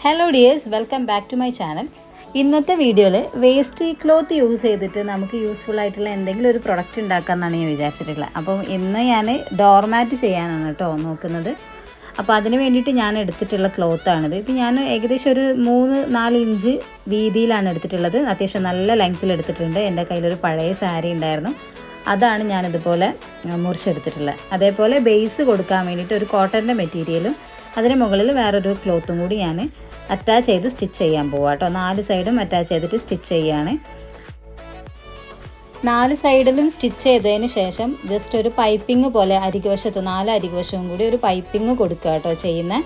Hello dears, welcome back to my channel. ഇന്നത്തെ വീഡിയോയിൽ waste cloth use ചെയ്തിട്ട് നമുക്ക് യൂസ്ഫുൾ ആയിട്ടുള്ള എന്തെങ്കിലും ഒരു പ്രൊഡക്റ്റ് ഉണ്ടാക്കാമെന്നാണ് ഞാൻ വിചാരിച്ചിട്ടുള്ളത്. അപ്പം ഇന്ന് ഞാൻ ഡോർമാറ്റ് ചെയ്യാനാണ് കേട്ടോ നോക്കുന്നത്. അപ്പോൾ അതിന് വേണ്ടിയിട്ട് ഞാൻ എടുത്തിട്ടുള്ള ക്ലോത്താണിത്. ഇത് ഞാൻ ഏകദേശം ഒരു 3-4 ഇഞ്ച് വീതിയിലാണ് എടുത്തിട്ടുള്ളത്. അത്യാവശ്യം നല്ല ലെങ്ത്തിൽ എടുത്തിട്ടുണ്ട്. എൻ്റെ കയ്യിലൊരു പഴയ സാരി ഉണ്ടായിരുന്നു, അതാണ് ഞാനിതുപോലെ മുറിച്ചെടുത്തിട്ടുള്ളത്. അതേപോലെ ബേസ് കൊടുക്കാൻ വേണ്ടിയിട്ട് ഒരു കോട്ടൻ്റെ മെറ്റീരിയലും അതിന് മുകളിൽ വേറൊരു ക്ലോത്തും കൂടി ഞാൻ അറ്റാച്ച് ചെയ്ത് സ്റ്റിച്ച് ചെയ്യാൻ പോവാം കേട്ടോ. 4 സൈഡും അറ്റാച്ച് ചെയ്തിട്ട് സ്റ്റിച്ച് ചെയ്യാണ്. 4 സൈഡിലും സ്റ്റിച്ച് ചെയ്തതിന് ശേഷം ജസ്റ്റ് ഒരു പൈപ്പിംഗ് പോലെ അരികുവശത്ത് 4 അരികുവശവും കൂടി ഒരു പൈപ്പിംഗ് കൊടുക്കുക കേട്ടോ ചെയ്യുന്നത്.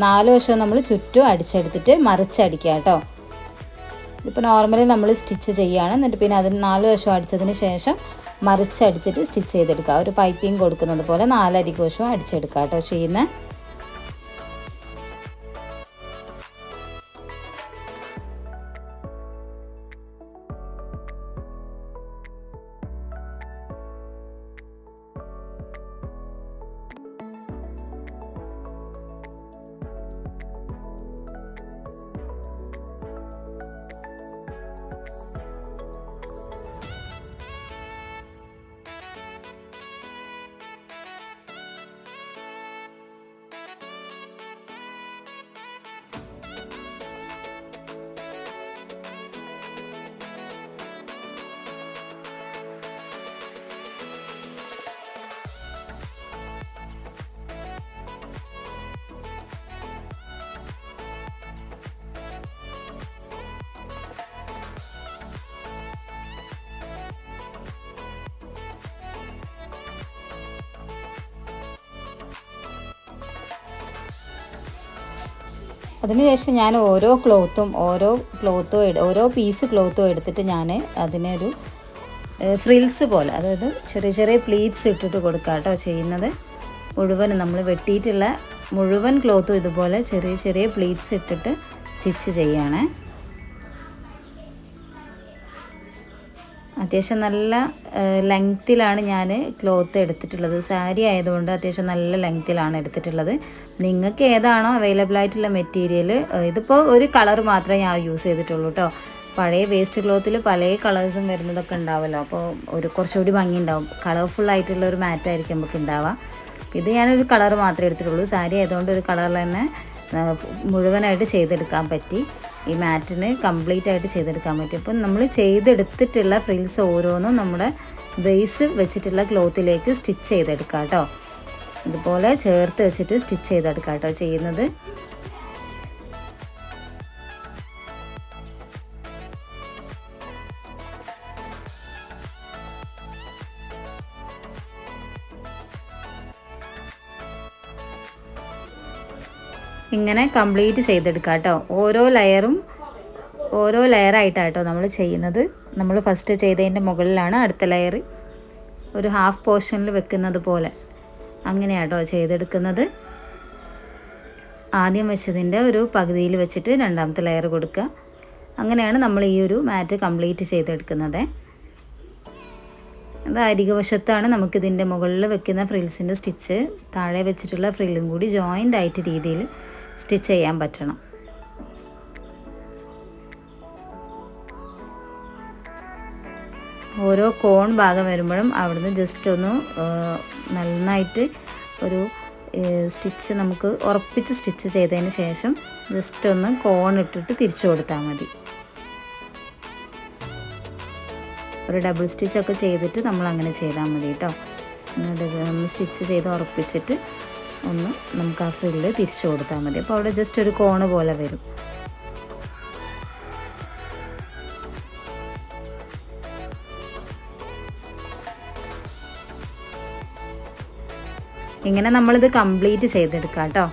4 വശവും നമ്മൾ ചുറ്റും അടിച്ചെടുത്തിട്ട് മറിച്ചടിക്കുക കേട്ടോ. ഇപ്പോൾ നോർമലി നമ്മൾ സ്റ്റിച്ച് ചെയ്യുകയാണ്. എന്നിട്ട് പിന്നെ അതിന് 4 വശവും അടിച്ചതിന് ശേഷം മറിച്ചടിച്ചിട്ട് സ്റ്റിച്ച് ചെയ്തെടുക്കുക. ഒരു പൈപ്പിംഗ് കൊടുക്കുന്നത് പോലെ 4 അരികുവശവും അടിച്ചെടുക്കുക കേട്ടോ ചെയ്യുന്നത്. അതിനുശേഷം ഞാൻ ഓരോ പീസ് ക്ലോത്തും എടുത്തിട്ട് ഞാൻ അതിനൊരു ഫ്രിൽസ് പോലെ, അതായത് ചെറിയ ചെറിയ പ്ലീറ്റ്സ് ഇട്ടിട്ട് കൊടുക്കുക കേട്ടോ ചെയ്യുന്നത്. മുഴുവനും നമ്മൾ വെട്ടിയിട്ടുള്ള മുഴുവൻ ക്ലോത്തും ഇതുപോലെ ചെറിയ ചെറിയ പ്ലീറ്റ്സ് ഇട്ടിട്ട് സ്റ്റിച്ച് ചെയ്യാണ്. അത്യാവശ്യം നല്ല ലെങ്ത്തിലാണ് ഞാൻ ക്ലോത്ത് എടുത്തിട്ടുള്ളത്. സാരി ആയതുകൊണ്ട് അത്യാവശ്യം നല്ല ലെങ്ത്തിലാണ് എടുത്തിട്ടുള്ളത്. നിങ്ങൾക്ക് ഏതാണോ അവൈലബിൾ ആയിട്ടുള്ള മെറ്റീരിയൽ, ഇതിപ്പോൾ ഒരു കളർ മാത്രമേ ഞാൻ യൂസ് ചെയ്തിട്ടുള്ളൂ കേട്ടോ. പഴയ വേസ്റ്റ് ക്ലോത്തിൽ പല കളേഴ്സും വരുന്നതൊക്കെ ഉണ്ടാവുമല്ലോ, അപ്പോൾ കുറച്ചുകൂടി ഭംഗി ഉണ്ടാവും. കളർഫുൾ ആയിട്ടുള്ള ഒരു മാറ്റായിരിക്കും നമുക്ക് ഉണ്ടാവുക. ഇത് ഞാനൊരു കളർ മാത്രമേ എടുത്തിട്ടുള്ളൂ. സാരി ആയതുകൊണ്ട് ഒരു കളറിൽ തന്നെ മുഴുവനായിട്ട് ചെയ്തെടുക്കാൻ പറ്റി. ഈ മാറ്റിന് കംപ്ലീറ്റ് ആയിട്ട് ചെയ്തെടുക്കാൻ പറ്റും. അപ്പം നമ്മൾ ചെയ്തെടുത്തിട്ടുള്ള ഫ്രിൽസ് ഓരോന്നും നമ്മുടെ ബേസ് വെച്ചിട്ടുള്ള ക്ലോത്തിലേക്ക് സ്റ്റിച്ച് ചെയ്തെടുക്കാം കേട്ടോ. ഇതുപോലെ ചേർത്ത് വെച്ചിട്ട് സ്റ്റിച്ച് ചെയ്തെടുക്കാം കേട്ടോ ചെയ്യുന്നത്. ഇങ്ങനെ കംപ്ലീറ്റ് ചെയ്തെടുക്കുക കേട്ടോ. ഓരോ ലെയറായിട്ടാട്ടോ നമ്മൾ ചെയ്യുന്നത്. നമ്മൾ ഫസ്റ്റ് ചെയ്തതിൻ്റെ മുകളിലാണ് അടുത്ത ലെയർ ഒരു ഹാഫ് പോർഷനിൽ വെക്കുന്നത് പോലെ, അങ്ങനെയാട്ടോ ചെയ്തെടുക്കുന്നത്. ആദ്യം വെച്ചതിൻ്റെ ഒരു പകുതിയിൽ വെച്ചിട്ട് രണ്ടാമത്തെ ലെയർ കൊടുക്കുക. അങ്ങനെയാണ് നമ്മൾ ഈ ഒരു മാറ്റ് കംപ്ലീറ്റ് ചെയ്തെടുക്കുന്നത്. അത് അരികുവശത്താണ് നമുക്കിതിൻ്റെ മുകളിൽ വെക്കുന്ന ഫ്രിൽസിൻ്റെ സ്റ്റിച്ച് താഴെ വെച്ചിട്ടുള്ള ഫ്രില്ലും കൂടി ജോയിൻ്റ് ആയിട്ട് രീതിയിൽ സ്റ്റിച്ച് ചെയ്യാൻ പറ്റണം. ഓരോ കോൺ ഭാഗം വരുമ്പോഴും അവിടുന്ന് ജസ്റ്റ് ഒന്ന് നന്നായിട്ട് ഒരു സ്റ്റിച്ച് നമുക്ക് ഉറപ്പിച്ച് സ്റ്റിച്ച് ചെയ്തതിന് ശേഷം ജസ്റ്റ് ഒന്ന് കോൺ ഇട്ടിട്ട് തിരിച്ചു കൊടുത്താൽ മതി. ഒരു ഡബിൾ സ്റ്റിച്ചൊക്കെ ചെയ്തിട്ട് നമ്മൾ അങ്ങനെ ചെയ്താൽ മതി കേട്ടോ. ഒന്ന് സ്റ്റിച്ച് ചെയ്ത് ഉറപ്പിച്ചിട്ട് ഒന്ന് നമുക്ക് ആ ഫ്രില്ല് തിരിച്ചു കൊടുത്താൽ മതി. അപ്പോൾ അവിടെ ജസ്റ്റ് ഒരു കോണ് പോലെ വരും. ഇങ്ങനെ നമ്മളിത് കംപ്ലീറ്റ് ചെയ്തെടുക്കാം കേട്ടോ.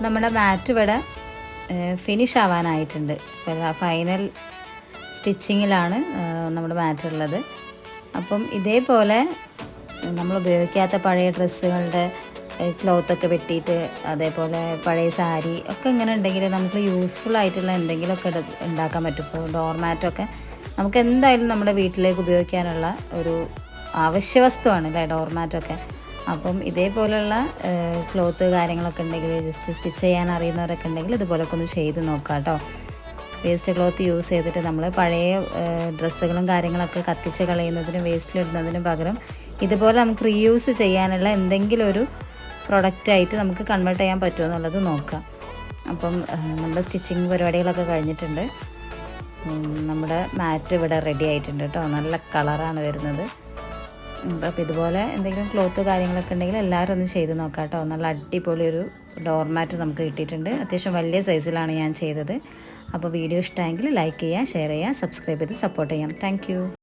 നമ്മുടെ മാറ്റ് ഇവിടെ ഫിനിഷ് ആവാനായിട്ടുണ്ട്. ഫൈനൽ സ്റ്റിച്ചിങ്ങിലാണ് നമ്മുടെ മാറ്റ് ഉള്ളത്. അപ്പം ഇതേപോലെ നമ്മൾ ഉപയോഗിക്കാത്ത പഴയ ഡ്രസ്സുകളുടെ ക്ലോത്തൊക്കെ വെട്ടിയിട്ട്, അതേപോലെ പഴയ സാരി ഒക്കെ ഇങ്ങനെ ഉണ്ടെങ്കിൽ നമുക്ക് യൂസ്ഫുൾ ആയിട്ടുള്ള എന്തെങ്കിലുമൊക്കെ ഉണ്ടാക്കാൻ പറ്റും. ഇപ്പോൾ ഡോർമാറ്റൊക്കെ നമുക്ക് എന്തായാലും നമ്മുടെ വീട്ടിലേക്ക് ഉപയോഗിക്കാനുള്ള ഒരു അവശ്യ വസ്തുവാണ് അല്ലേ ഡോർമാറ്റൊക്കെ. അപ്പം ഇതേപോലെയുള്ള ക്ലോത്ത് കാര്യങ്ങളൊക്കെ ഉണ്ടെങ്കിൽ, ജസ്റ്റ് സ്റ്റിച്ച് ചെയ്യാൻ അറിയുന്നവരൊക്കെ ഉണ്ടെങ്കിൽ ഇതുപോലൊക്കെ ഒന്ന് ചെയ്ത് നോക്കാം കേട്ടോ. വേസ്റ്റ് ക്ലോത്ത് യൂസ് ചെയ്തിട്ട് നമ്മൾ പഴയ ഡ്രസ്സുകളും കാര്യങ്ങളൊക്കെ കത്തിച്ച് കളയുന്നതിനും വേസ്റ്റിലിടുന്നതിനും പകരം ഇതുപോലെ നമുക്ക് റീയൂസ് ചെയ്യാനുള്ള എന്തെങ്കിലും ഒരു പ്രൊഡക്റ്റായിട്ട് നമുക്ക് കൺവേർട്ട് ചെയ്യാൻ പറ്റുമോ എന്നുള്ളത് നോക്കാം. അപ്പം നമ്മുടെ സ്റ്റിച്ചിങ് പരിപാടികളൊക്കെ കഴിഞ്ഞിട്ടുണ്ട്. നമ്മുടെ മാറ്റ് ഇവിടെ റെഡി ആയിട്ടുണ്ട് കേട്ടോ. നല്ല കളറാണ് വരുന്നത്. അപ്പോൾ ഇതുപോലെ എന്തെങ്കിലും ക്ലോത്ത് കാര്യങ്ങളൊക്കെ ഉണ്ടെങ്കിൽ എല്ലാവരും ഒന്ന് ചെയ്ത് നോക്കാം കേട്ടോ. നല്ല അടിപൊളി ഒരു ഡോർമാറ്റ് നമുക്ക് കിട്ടിയിട്ടുണ്ട്. അത്യാവശ്യം വലിയ സൈസിലാണ് ഞാൻ ചെയ്തത്. അപ്പോൾ വീഡിയോ ഇഷ്ടമായെങ്കിൽ ലൈക്ക് ചെയ്യുക, ഷെയർ ചെയ്യുക, സബ്സ്ക്രൈബ് ചെയ്ത് സപ്പോർട്ട് ചെയ്യാം. താങ്ക്